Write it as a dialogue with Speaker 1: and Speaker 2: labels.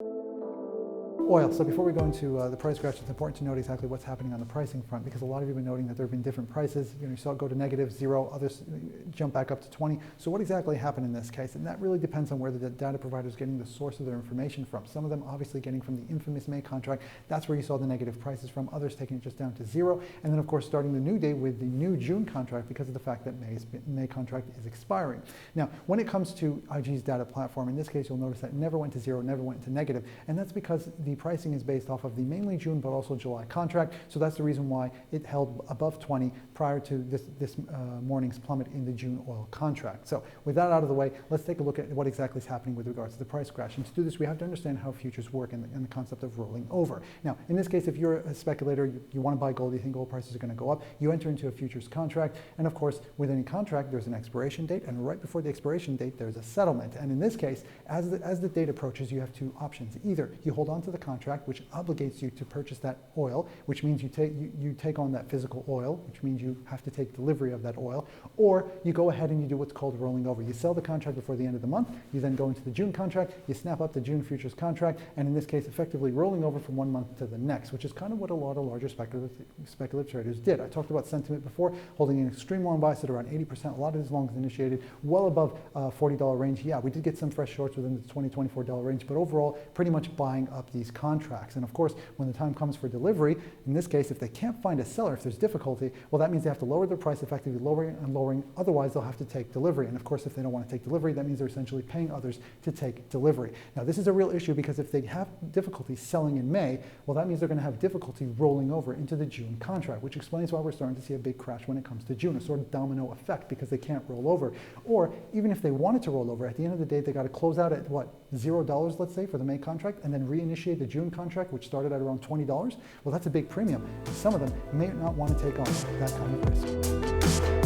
Speaker 1: Oil. So before we go into the price crash, it's important to note exactly what's happening on the pricing front, because a lot of you have been noting that there have been different prices. You saw it go to negative, 0, others jump back up to 20. So what exactly happened in this case? And that really depends on where the data provider is getting the source of their information from. Some of them obviously getting from the infamous May contract. That's where you saw the negative prices from. Others taking it just down to 0. And then of course starting the new day with the new June contract because of the fact that May contract is expiring. Now, when it comes to IG's data platform, in this case you'll notice that it never went to 0, never went to negative. And that's because the pricing is based off of the mainly June but also July contract. So that's the reason why it held above 20 prior to this morning's plummet in the June oil contract. So with that out of the way, let's take a look at what exactly is happening with regards to the price crash. And to do this, we have to understand how futures work and the concept of rolling over. Now, in this case, if you're a speculator, you want to buy gold, you think gold prices are going to go up, you enter into a futures contract. And of course, with any contract, there's an expiration date. And right before the expiration date, there's a settlement. And in this case, as the date approaches, you have two options. Either you hold on to the contract, which obligates you to purchase that oil, which means you take on that physical oil, which means you have to take delivery of that oil, or you go ahead and you do what's called rolling over. You sell the contract before the end of the month, you then go into the June contract, you snap up the June futures contract, and in this case effectively rolling over from one month to the next, which is kind of what a lot of larger speculative traders did. I talked about sentiment before, holding an extreme long bias at around 80%. A lot of these longs initiated well above $40 range. Yeah, we did get some fresh shorts within the $20, $24 range, but overall pretty much buying up these contracts. And of course, when the time comes for delivery, in this case, if they can't find a seller, if there's difficulty, well, that means they have to lower their price, effectively lowering and lowering. Otherwise, they'll have to take delivery. And of course, if they don't want to take delivery, that means they're essentially paying others to take delivery. Now, this is a real issue because if they have difficulty selling in May, well, that means they're going to have difficulty rolling over into the June contract, which explains why we're starting to see a big crash when it comes to June, a sort of domino effect because they can't roll over. Or even if they wanted to roll over, at the end of the day, they got to close out at what, $0, let's say, for the May contract, and then reinitiate the June contract, which started at around $20. Well, that's a big premium. Some of them may not want to take on that kind of risk.